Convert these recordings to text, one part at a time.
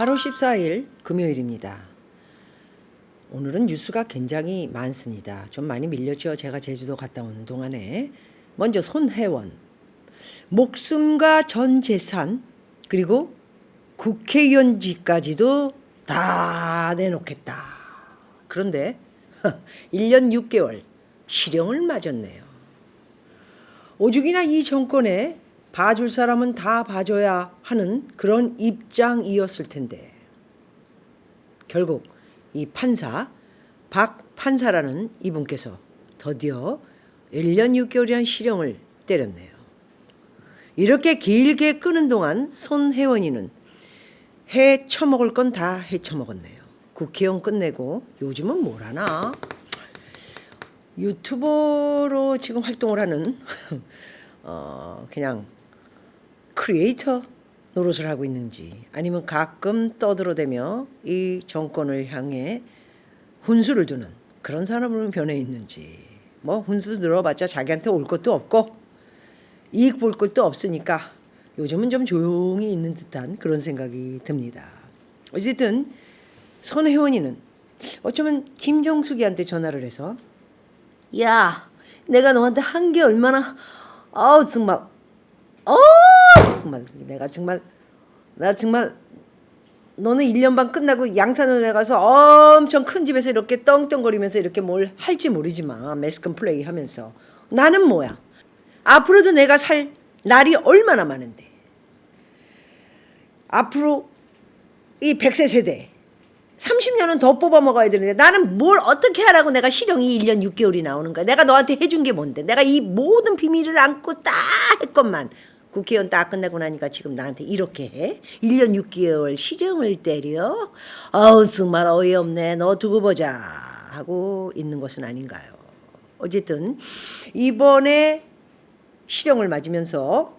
8월 14일 금요일입니다. 오늘은 뉴스가 굉장히 많습니다. 좀 많이 밀렸죠. 제가 제주도 갔다 오는 동안에. 먼저 손혜원, 목숨과 전 재산 그리고 국회의원직까지도 다 내놓겠다. 그런데 1년 6개월 실형을 맞았네요. 오죽이나 이 정권에 봐줄 사람은 다 봐줘야 하는 그런 입장이었을 텐데 결국 이 판사 박 판사라는 이분께서 드디어 1년 6개월이라는 실형을 때렸네요. 이렇게 길게 끄는 동안 손혜원이는 해 처먹을 건 다 해 처먹었네요. 국회의원 끝내고 요즘은 뭘 하나? 유튜버로 지금 활동을 하는 그냥 크리에이터 노릇을 하고 있는지 아니면 가끔 떠들어대며 이 정권을 향해 훈수를 두는 그런 사람으로 변해 있는지 뭐 훈수 들어봤자 자기한테 올 것도 없고 이익 볼 것도 없으니까 요즘은 좀 조용히 있는 듯한 그런 생각이 듭니다. 어쨌든 손혜원이는 어쩌면 김정숙이한테 전화를 해서 야 내가 너한테 한 게 얼마나 정말 정말 나 정말 너는 1년 반 끝나고 양산을에 가서 엄청 큰 집에서 이렇게 떵떵거리면서 이렇게 뭘 할지 모르지만 매스컴 플레이 하면서 나는 뭐야? 앞으로도 내가 살 날이 얼마나 많은데 앞으로 이 100세 세대 30년은 더 뽑아 먹어야 되는데 나는 뭘 어떻게 하라고 내가 실형이 1년 6개월이 나오는 거야. 내가 너한테 해준 게 뭔데. 내가 이 모든 비밀을 안고 딱 했건만 국회의원 딱 끝내고 나니까 지금 나한테 이렇게 해? 1년 6개월 실형을 때려? 정말 어이없네. 너 두고 보자 하고 있는 것은 아닌가요. 어쨌든 이번에 실형을 맞으면서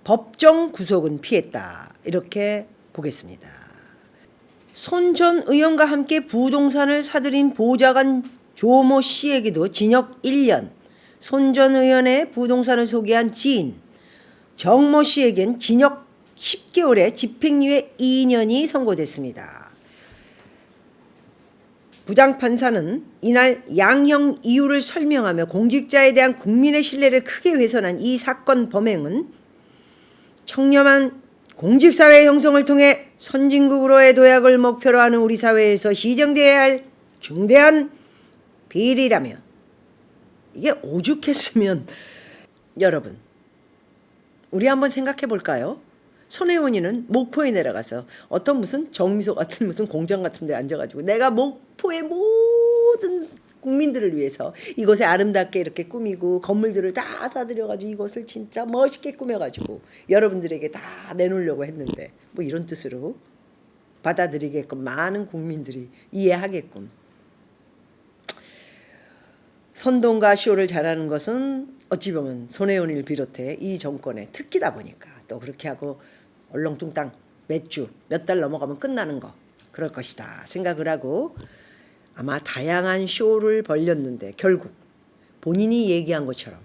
법정 구속은 피했다. 이렇게 보겠습니다. 손 전 의원과 함께 부동산을 사들인 보좌관 조모 씨에게도 징역 1년, 손 전 의원의 부동산을 소개한 지인 정모 씨에겐 징역 10개월에 집행유예 2년이 선고됐습니다. 부장판사는 이날 양형 이유를 설명하며 공직자에 대한 국민의 신뢰를 크게 훼손한 이 사건 범행은 청렴한 공직사회 형성을 통해 선진국으로의 도약을 목표로 하는 우리 사회에서 시정되어야 할 중대한 비리라며 이게 오죽했으면 여러분 우리 한번 생각해 볼까요? 손혜원이는 목포에 내려가서 어떤 무슨 정미소 같은 무슨 공장 같은 데 앉아가지고 내가 목포의 모든 국민들을 위해서 이곳에 아름답게 이렇게 꾸미고 건물들을 다 사들여가지고 이곳을 진짜 멋있게 꾸며가지고 여러분들에게 다 내놓으려고 했는데 뭐 이런 뜻으로 받아들이게끔 많은 국민들이 이해하게끔 선동과 쇼를 잘하는 것은 어찌 보면 손혜원이를 비롯해 이 정권의 특기다 보니까 또 그렇게 하고 얼렁뚱땅 몇 주 몇 달 넘어가면 끝나는 거 그럴 것이다 생각을 하고 아마 다양한 쇼를 벌였는데 결국 본인이 얘기한 것처럼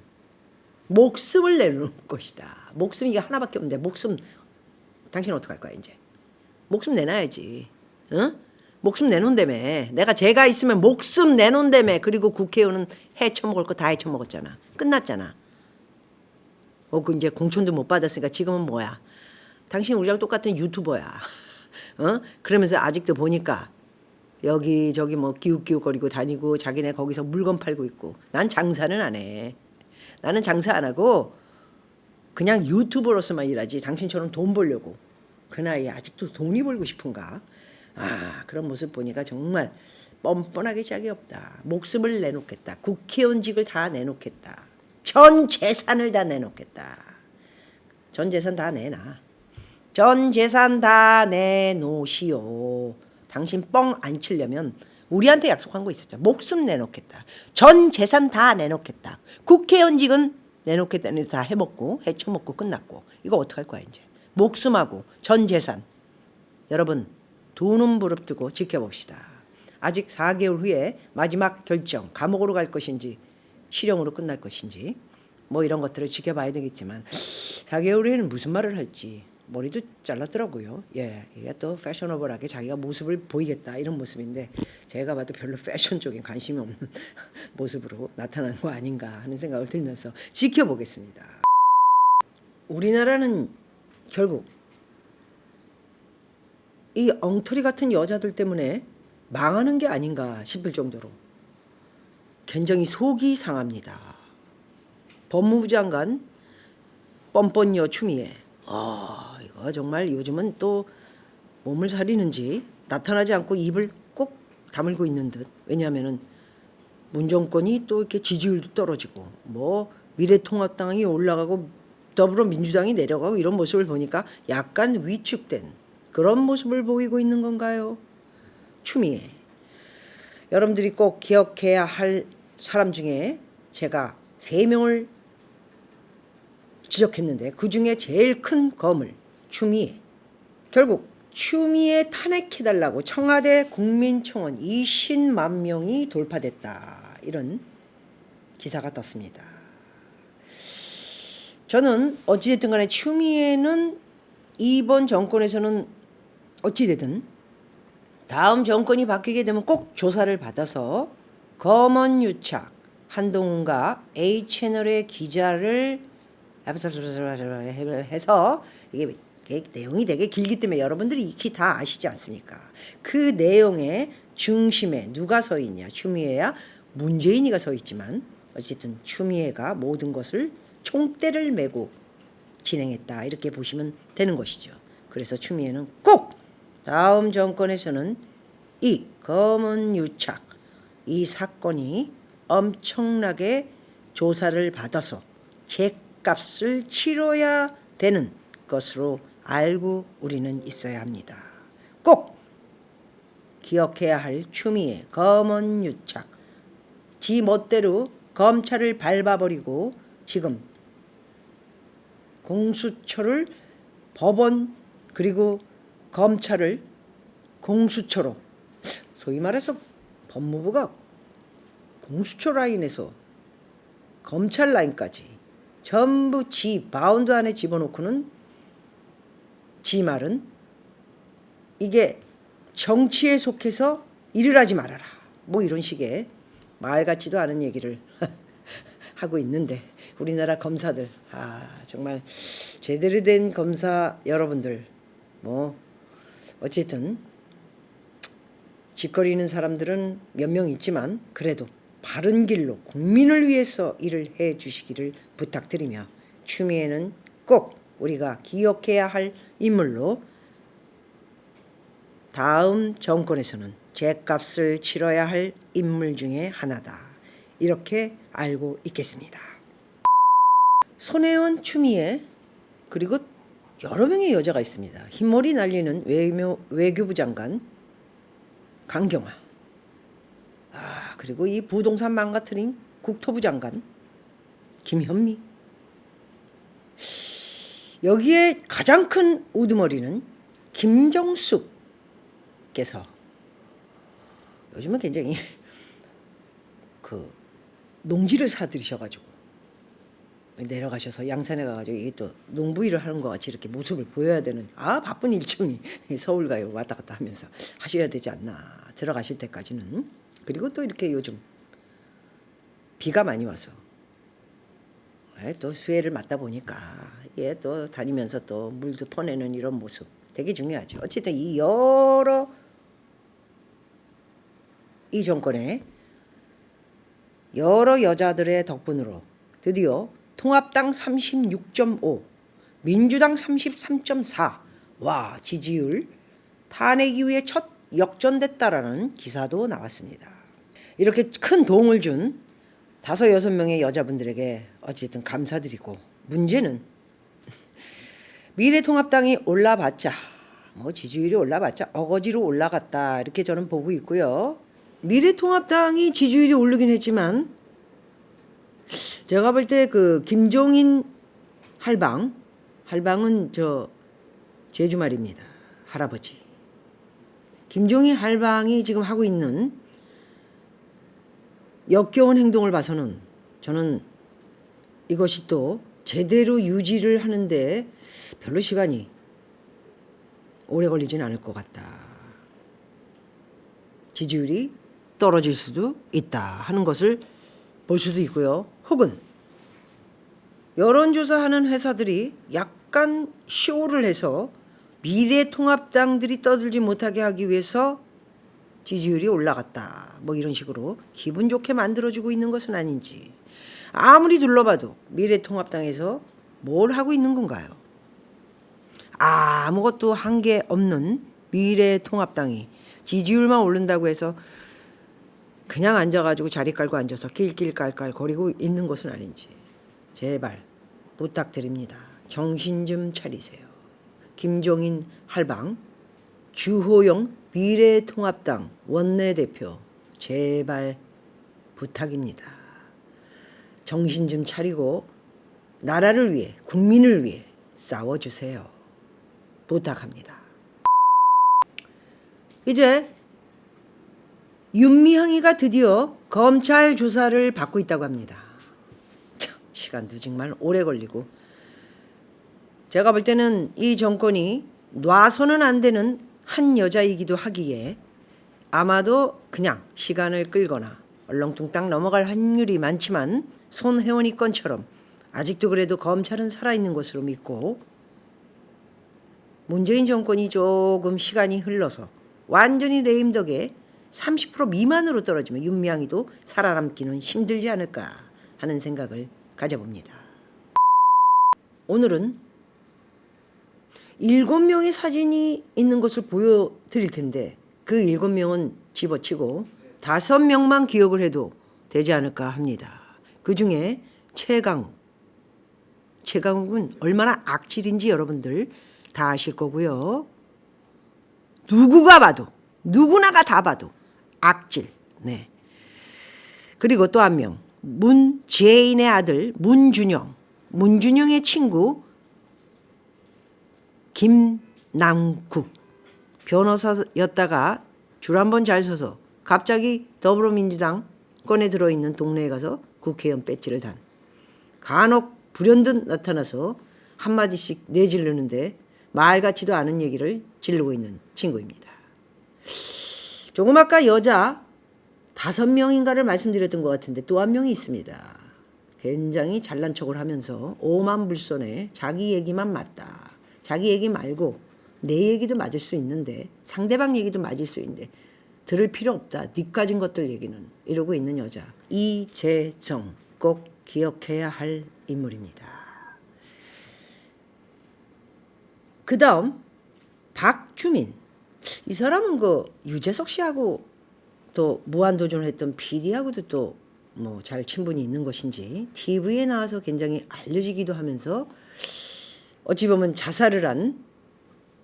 목숨을 내놓을 것이다. 목숨 이게 하나밖에 없는데 목숨 당신 어떡할 거야 이제. 목숨 내놔야지. 응? 목숨 내놓은다며. 내가 죄가 있으면 목숨 내놓은다며. 그리고 국회의원은 해쳐먹을 거 다 해쳐먹었잖아. 끝났잖아. 그 이제 공천도 못 받았으니까 지금은 뭐야. 당신 우리랑 똑같은 유튜버야. 그러면서 아직도 보니까 여기저기 뭐 기웃기웃거리고 다니고 자기네 거기서 물건 팔고 있고 난 장사는 안 해. 나는 장사 안 하고 그냥 유튜버로서만 일하지 당신처럼 돈 벌려고 그 나이에 아직도 돈이 벌고 싶은가. 그런 모습 보니까 정말 뻔뻔하게 짝이 없다. 목숨을 내놓겠다. 국회의원직을 다 내놓겠다. 전 재산을 다 내놓겠다. 전 재산 다 내놔. 전 재산 다 내놓으시오. 당신 뻥 안 치려면 우리한테 약속한 거 있었죠. 목숨 내놓겠다. 전 재산 다 내놓겠다. 국회의원직은 내놓겠다는 다 해먹고 해쳐먹고 끝났고 이거 어떡할 거야 이제. 목숨하고 전 재산. 여러분 두 눈 부릅뜨고 지켜봅시다. 아직 4개월 후에 마지막 결정 감옥으로 갈 것인지 실형으로 끝날 것인지 뭐 이런 것들을 지켜봐야 되겠지만 4개월 후에는 무슨 말을 할지 머리도 잘랐더라고요. 예, 이게 또 패셔너블하게 자기가 모습을 보이겠다 이런 모습인데 제가 봐도 별로 패션 쪽에 관심이 없는 모습으로 나타난 거 아닌가 하는 생각을 들면서 지켜보겠습니다. 우리나라는 결국 이 엉터리 같은 여자들 때문에 망하는 게 아닌가 싶을 정도로 굉장히 속이 상합니다. 법무부 장관 뻔뻔녀 추미애. 이거 정말 요즘은 또 몸을 사리는지 나타나지 않고 입을 꼭 다물고 있는 듯. 왜냐하면은 문정권이 또 이렇게 지지율도 떨어지고 뭐 미래통합당이 올라가고 더불어민주당이 내려가고 이런 모습을 보니까 약간 위축된 그런 모습을 보이고 있는 건가요? 추미애. 여러분들이 꼭 기억해야 할 사람 중에 제가 3명을 지적했는데 그중에 제일 큰 거물 추미애. 결국 추미애 탄핵해달라고 청와대 국민청원 20만 명이 돌파됐다. 이런 기사가 떴습니다. 저는 어찌됐든 간에 추미애는 이번 정권에서는 어찌되든 다음 정권이 바뀌게 되면 꼭 조사를 받아서 검언유착 한동훈과 A채널의 기자를 해서 이게 내용이 되게 길기 때문에 여러분들이 익히 다 아시지 않습니까? 그 내용의 중심에 누가 서 있냐? 추미애야 문재인이가 서 있지만 어쨌든 추미애가 모든 것을 총대를 메고 진행했다 이렇게 보시면 되는 것이죠. 그래서 추미애는 꼭 다음 정권에서는 이 검언유착 이 사건이 엄청나게 조사를 받아서 죗값을 치러야 되는 것으로 알고 우리는 있어야 합니다. 꼭 기억해야 할 추미애 검언유착 지 멋대로 검찰을 밟아버리고 지금 공수처를 법원 그리고 검찰을 공수처로 소위 말해서 법무부가 공수처 라인에서 검찰 라인까지 전부 지 바운드 안에 집어넣고는 지 말은 이게 정치에 속해서 일을 하지 말아라 뭐 이런 식의 말 같지도 않은 얘기를 하고 있는데 우리나라 검사들 정말 제대로 된 검사 여러분들 뭐 어쨌든 짓거리는 사람들은 몇 명 있지만 그래도 바른 길로 국민을 위해서 일을 해 주시기를 부탁드리며 추미애는 꼭 우리가 기억해야 할 인물로 다음 정권에서는 죗값을 치러야 할 인물 중에 하나다. 이렇게 알고 있겠습니다. 손혜원, 추미애 그리고 여러 명의 여자가 있습니다. 흰머리 날리는 외교부 장관 강경화 그리고 이 부동산 망가뜨린 국토부 장관 김현미 여기에 가장 큰 우두머리는 김정숙께서 요즘은 굉장히 그 농지를 사들이셔가지고 내려가셔서 양산에 가가지고 이게 또 농부일을 하는 것 같이 이렇게 모습을 보여야 되는 바쁜 일정이 서울 가요 왔다 갔다 하면서 하셔야 되지 않나 들어가실 때까지는. 그리고 또 이렇게 요즘 비가 많이 와서 또 수해를 맞다 보니까 또 다니면서 또 물도 퍼내는 이런 모습 되게 중요하죠. 어쨌든 이 정권의 여러 여자들의 덕분으로 드디어 통합당 36.5, 민주당 33.4, 지지율 탄핵 이후에 첫 역전됐다라는 기사도 나왔습니다. 이렇게 큰 도움을 준 5-6명의 여자분들에게 어쨌든 감사드리고 문제는 미래통합당이 올라봤자 지지율이 올라봤자 어거지로 올라갔다 이렇게 저는 보고 있고요. 미래통합당이 지지율이 오르긴 했지만 제가 볼 때 그 김종인 할방은 저 제주 말입니다. 할아버지. 김종인 할방이 지금 하고 있는 역겨운 행동을 봐서는 저는 이것이 또 제대로 유지를 하는데 별로 시간이 오래 걸리진 않을 것 같다. 지지율이 떨어질 수도 있다 하는 것을 볼 수도 있고요. 혹은 여론조사하는 회사들이 약간 쇼를 해서 미래통합당들이 떠들지 못하게 하기 위해서 지지율이 올라갔다. 뭐 이런 식으로 기분 좋게 만들어주고 있는 것은 아닌지. 아무리 둘러봐도 미래통합당에서 뭘 하고 있는 건가요? 아무것도 한 게 없는 미래통합당이 지지율만 오른다고 해서 그냥 앉아가지고 자리 깔고 앉아서 낄낄 깔깔 거리고 있는 것은 아닌지. 제발 부탁드립니다. 정신 좀 차리세요. 김종인 할방, 주호영 미래통합당 원내대표 제발 부탁입니다. 정신 좀 차리고 나라를 위해 국민을 위해 싸워주세요. 부탁합니다. 이제 윤미향이가 드디어 검찰 조사를 받고 있다고 합니다. 참, 시간도 정말 오래 걸리고 제가 볼 때는 이 정권이 놔서는 안 되는 한 여자이기도 하기에 아마도 그냥 시간을 끌거나 얼렁뚱땅 넘어갈 확률이 많지만 손혜원이 건처럼 아직도 그래도 검찰은 살아있는 것으로 믿고 문재인 정권이 조금 시간이 흘러서 완전히 레임덕에 30% 미만으로 떨어지면 윤미향이도 살아남기는 힘들지 않을까 하는 생각을 가져봅니다. 오늘은 7명의 사진이 있는 것을 보여드릴 텐데 그 7명은 집어치고 5명만 기억을 해도 되지 않을까 합니다. 그 중에 최강욱은 얼마나 악질인지 여러분들 다 아실 거고요. 누구나가 다 봐도 악질. 네. 그리고 또 한 명, 문재인의 아들 문준영의 친구 김남국 변호사였다가 줄 한 번 잘 서서 갑자기 더불어민주당 건에 들어있는 동네에 가서 국회의원 배지를 단 간혹 불현듯 나타나서 한마디씩 내지르는데 말 같지도 않은 얘기를 지르고 있는 친구입니다. 조금 아까 여자 5명인가를 말씀드렸던 것 같은데 또 한 명이 있습니다. 굉장히 잘난 척을 하면서 오만불손에 자기 얘기만 맞다. 자기 얘기 말고 내 얘기도 맞을 수 있는데 상대방 얘기도 맞을 수 있는데 들을 필요 없다. 니 가진 것들 얘기는 이러고 있는 여자 이재정 꼭 기억해야 할 인물입니다. 그 다음 박주민 이 사람은 그 유재석 씨하고 또 무한도전을 했던 PD하고도 또 뭐 잘 친분이 있는 것인지 TV에 나와서 굉장히 알려지기도 하면서 어찌 보면 자살을 한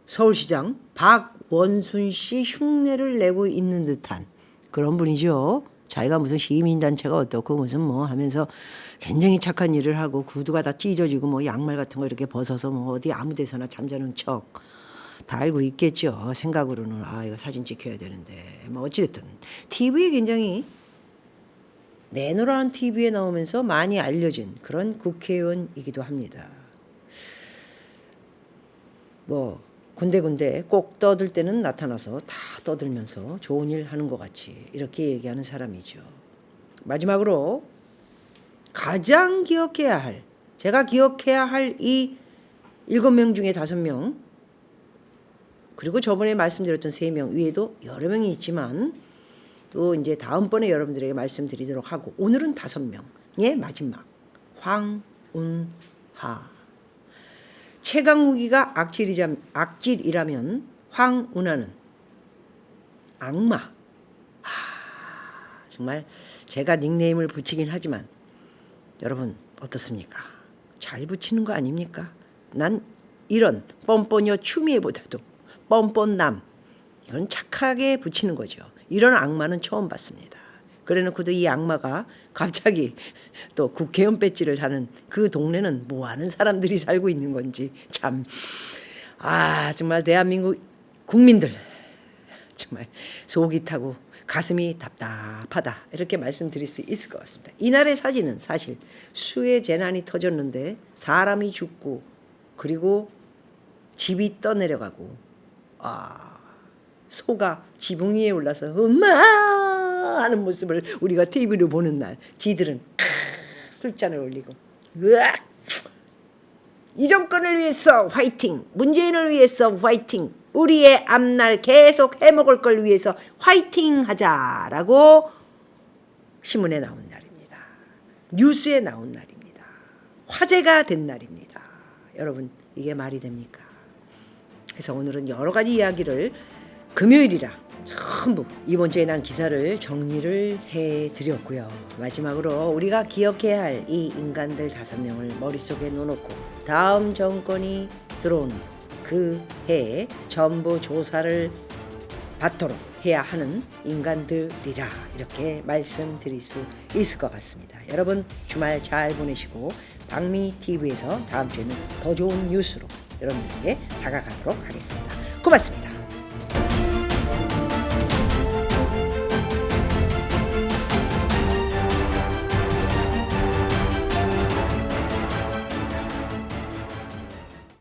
서울시장 박원순 씨 흉내를 내고 있는 듯한 그런 분이죠. 자기가 무슨 시민단체가 어떻고 무슨 뭐 하면서 굉장히 착한 일을 하고 구두가 다 찢어지고 뭐 양말 같은 거 이렇게 벗어서 뭐 어디 아무 데서나 잠자는 척 다 알고 있겠죠. 생각으로는 이거 사진 찍혀야 되는데 뭐 어찌됐든 TV에 굉장히 내노라는 TV에 나오면서 많이 알려진 그런 국회의원이기도 합니다. 뭐 군데군데 꼭 떠들 때는 나타나서 다 떠들면서 좋은 일 하는 것 같이 이렇게 얘기하는 사람이죠. 마지막으로 가장 제가 기억해야 할 이 7명 중에 5명 그리고 저번에 말씀드렸던 3명 외에도 여러 명이 있지만 또 이제 다음번에 여러분들에게 말씀드리도록 하고 오늘은 5명의 마지막 황운하 최강욱이가 악질이라면 황운하는 악마. 정말 제가 닉네임을 붙이긴 하지만 여러분 어떻습니까? 잘 붙이는 거 아닙니까? 난 이런 뻔뻔여 추미애보다도 뻔뻔남 이건 착하게 붙이는 거죠. 이런 악마는 처음 봤습니다. 그래놓고도 이 악마가 갑자기 또 국회의원 배지를 하는 그 동네는 뭐하는 사람들이 살고 있는 건지 참 정말 대한민국 국민들 정말 속이 타고 가슴이 답답하다 이렇게 말씀드릴 수 있을 것 같습니다. 이날의 사진은 사실 수해 재난이 터졌는데 사람이 죽고 그리고 집이 떠내려가고 소가 지붕 위에 올라서 엄마 하는 모습을 우리가 TV로 보는 날, 지들은 술잔을 올리고 으악! 이 정권을 위해서 화이팅! 문재인을 위해서 화이팅! 우리의 앞날 계속 해먹을 걸 위해서 화이팅 하자라고 신문에 나온 날입니다. 뉴스에 나온 날입니다. 화제가 된 날입니다. 여러분, 이게 말이 됩니까? 그래서 오늘은 여러 가지 이야기를 금요일이라 전부 이번 주에 난 기사를 정리를 해드렸고요. 마지막으로 우리가 기억해야 할 이 인간들 5명을 머릿속에 넣어놓고 다음 정권이 들어오는 그 해에 전부 조사를 받도록 해야 하는 인간들이라 이렇게 말씀드릴 수 있을 것 같습니다. 여러분 주말 잘 보내시고 박미TV에서 다음 주에는 더 좋은 뉴스로 여러분들에게 다가가도록 하겠습니다. 고맙습니다.